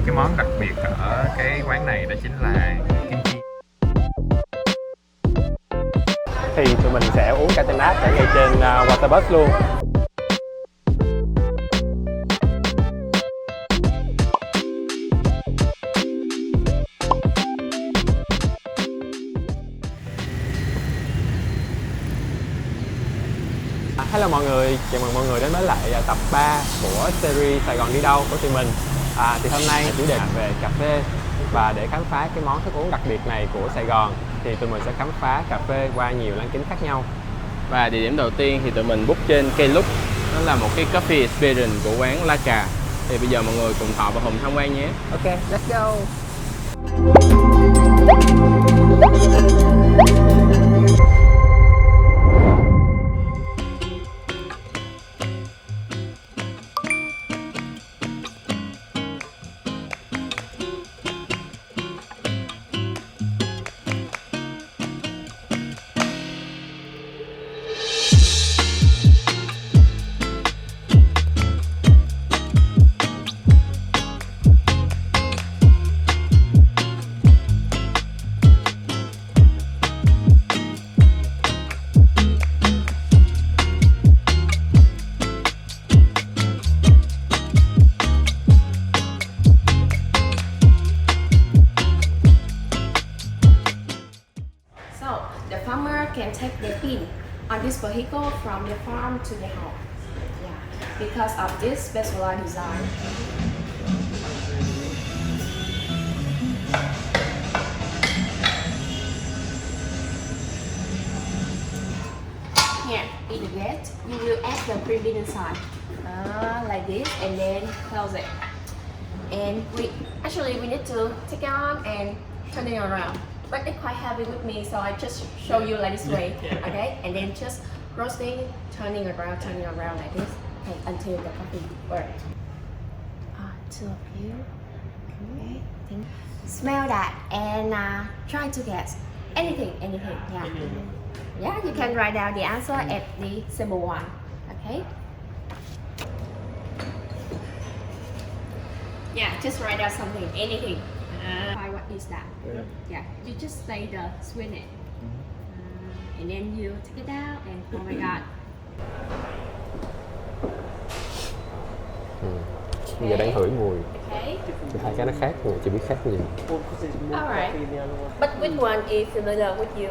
cái món đặc biệt ở cái quán này đó chính là kim chi. Thì tụi mình sẽ uống Catenat ở ngay trên Waterbus luôn. Hello mọi người, chào mừng mọi người đến với lại tập 3 của series Sài Gòn đi đâu của tụi mình. Thì hôm nay chủ đề về cà phê, và để khám phá cái món thức uống đặc biệt này của Sài Gòn thì tụi mình sẽ khám phá cà phê qua nhiều lăng kính khác nhau. Và địa điểm đầu tiên thì tụi mình book trên cây Lúc, nó là một cái coffee experience của quán La Cà. Thì bây giờ mọi người cùng Thọ và Hùng tham quan nhé. Ok, let's go. The farmer can take the bean on this vehicle from the farm to the house. Yeah, because of this specialized design. Here, in the gate, you will add the green bean inside, like this, and then close it. And we need to take it on and turn it around. But it's quite heavy with me, so I just show you like this way, okay? And then just roasting, turning around like this, okay, until the coffee burns. Two of you, okay? Smell that and try to guess anything, yeah. Yeah, you can write down the answer at the symbol one, okay? Yeah, just write down something, anything. What is that? Yeah, you just say the sweet name, and then you take it out, and oh my god. Bây giờ đang hửi mùi. Okay. Thì hai cái nó khác, nhưng chưa biết khác gì. Alright. But which one is familiar with you?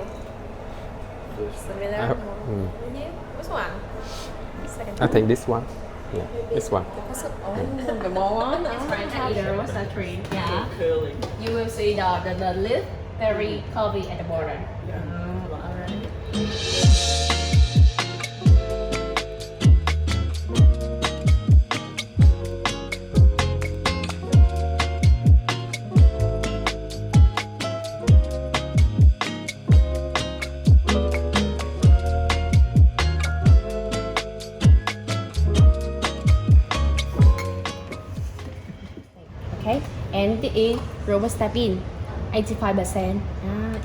Familiar with you? Which one? Second I think this one. Yeah, this one. The more one. It's right at either roaster tree. Yeah. You will see the lip very curvy at the border. Alright. Okay, and this is Robusta bean, 85%,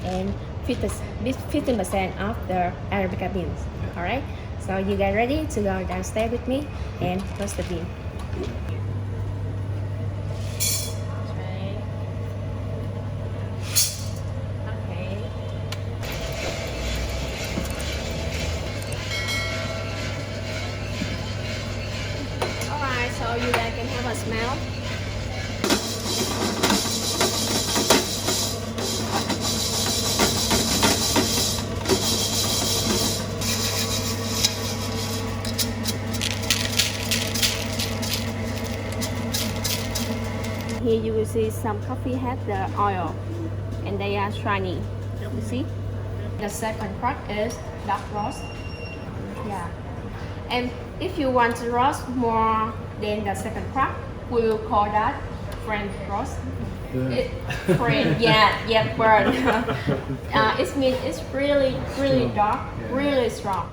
and 15% of the Arabica beans. All right, so you get ready to go downstairs with me and roast the bean. Okay. All right, so you guys can have a smell. Here you will see some coffee has the oil and they are shiny. You see? The second part is dark roast. Yeah. And if you want to roast more than the second part, we will call that French roast. French, yeah, burn. It means it's really dark, really strong.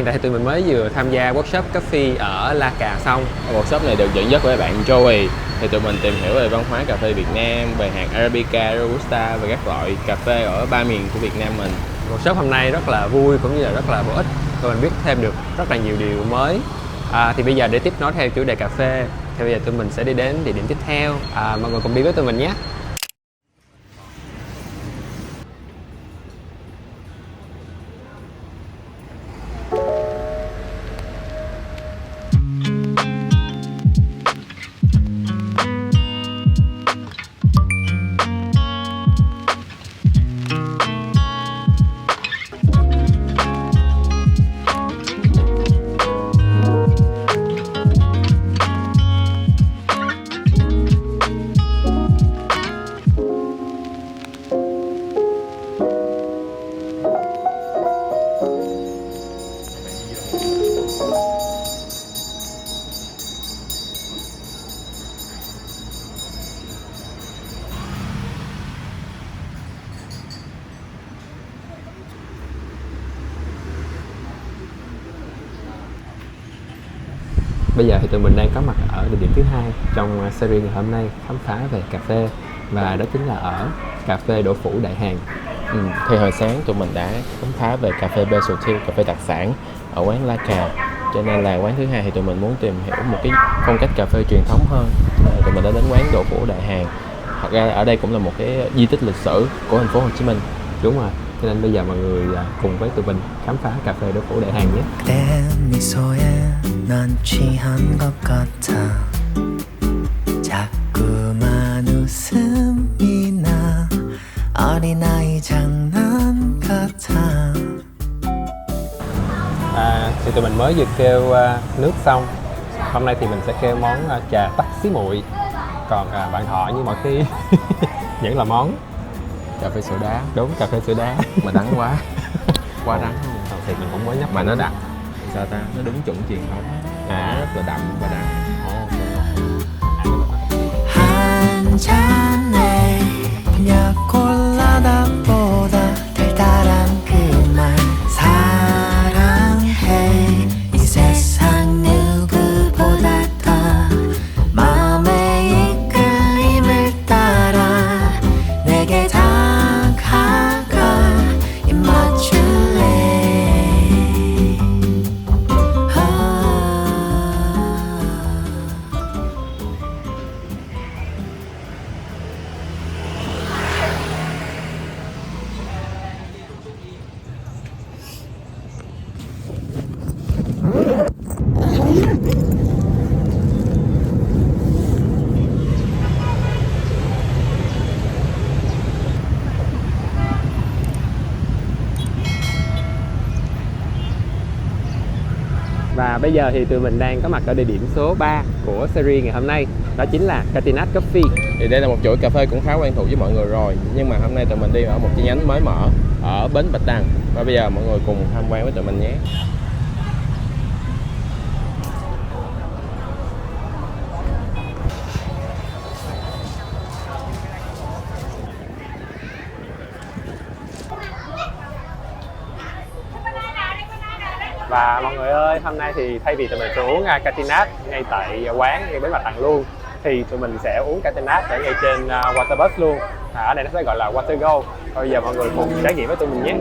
hiện tại thì tụi mình mới vừa tham gia workshop coffee ở La Cà xong. Workshop này được dẫn dắt bởi bạn Joey. Thì tụi mình tìm hiểu về văn hóa cà phê Việt Nam, về hạt Arabica, Robusta và các loại cà phê ở 3 miền của Việt Nam mình. Workshop hôm nay rất là vui cũng như là rất là bổ ích. Tụi mình biết thêm được rất là nhiều điều mới. Thì bây giờ để tiếp nối theo chủ đề cà phê, thì bây giờ tụi mình sẽ đi đến địa điểm tiếp theo. Mọi người cùng đi với tụi mình nhé. Bây giờ thì tụi mình đang có mặt ở địa điểm thứ hai trong series ngày hôm nay, khám phá về cà phê, và đó chính là ở cà phê Đỗ Phủ Đại Hàng. Thì hồi sáng tụi mình đã khám phá về cà phê specialty, cà phê đặc sản ở quán La Cà, cho nên là quán thứ hai thì tụi mình muốn tìm hiểu một cái phong cách cà phê truyền thống hơn. Tụi mình đã đến quán Đỗ Phủ Đại Hàng. Thật ra ở đây cũng là một cái di tích lịch sử của thành phố Hồ Chí Minh. Đúng rồi, cho nên bây giờ mọi người cùng với tụi mình khám phá cà phê Đỗ Phủ Đại Hàng nhé. 넌 취한 것 같아 자꾸만 웃음이 나 어린아이 장난 같아. Thì tụi mình mới vừa kêu nước xong. Hôm nay thì mình sẽ kêu món trà tắc xí muội. Còn bạn họ như mọi khi vẫn là món Cà phê sữa đá. đúng, cà phê sữa đá. Mà đắng quá. Quá đắng. Thì mình cũng mới nhấp. Mà nó đặc, sao ta, nó đúng chuẩn truyền thống, rất là đậm và đặc. 한 잔에 그냥 콜라다보다 달달한 그 말 사랑해 이 세상 누구보다 더 마음의 이끌림을 따라 내게 다가가 입 맞출래. Và bây giờ thì tụi mình đang có mặt ở địa điểm số 3 của series ngày hôm nay, đó chính là Catinat Coffee. Thì đây là một chuỗi cà phê cũng khá quen thuộc với mọi người rồi, nhưng mà hôm nay tụi mình đi ở một chi nhánh mới mở ở bến Bạch Đằng, và bây giờ mọi người cùng tham quan với tụi mình nhé. Và mọi người ơi, hôm nay thì thay vì tụi mình uống Catinat ngay tại quán ngay bến Bạch Đằng luôn, thì tụi mình sẽ uống Catinat ở ngay trên Waterbus luôn. Ở đây nó sẽ gọi là Water Go. Bây giờ mọi người cùng trải nghiệm với tụi mình nhé.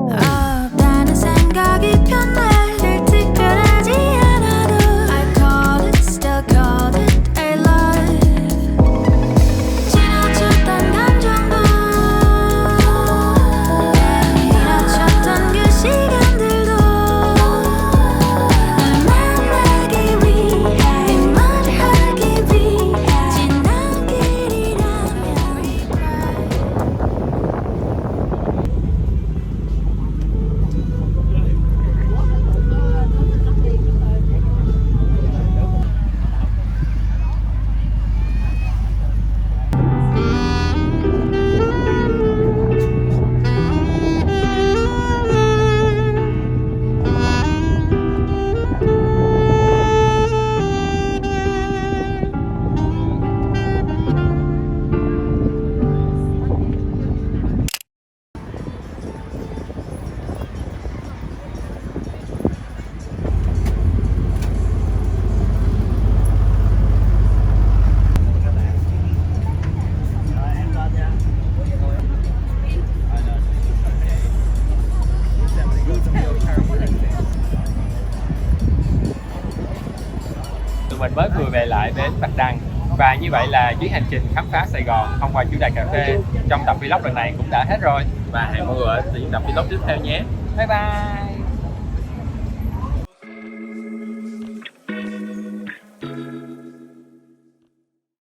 없다는 생각이 편해 늘 특별하지 않아도 I call tụi mình mới vừa về lại bến Bạch Đằng. Và như vậy là chuyến hành trình khám phá Sài Gòn thông qua chủ đề cà phê trong tập vlog lần này cũng đã hết rồi. Và hẹn mọi người ở những tập vlog tiếp theo nhé. Bye bye.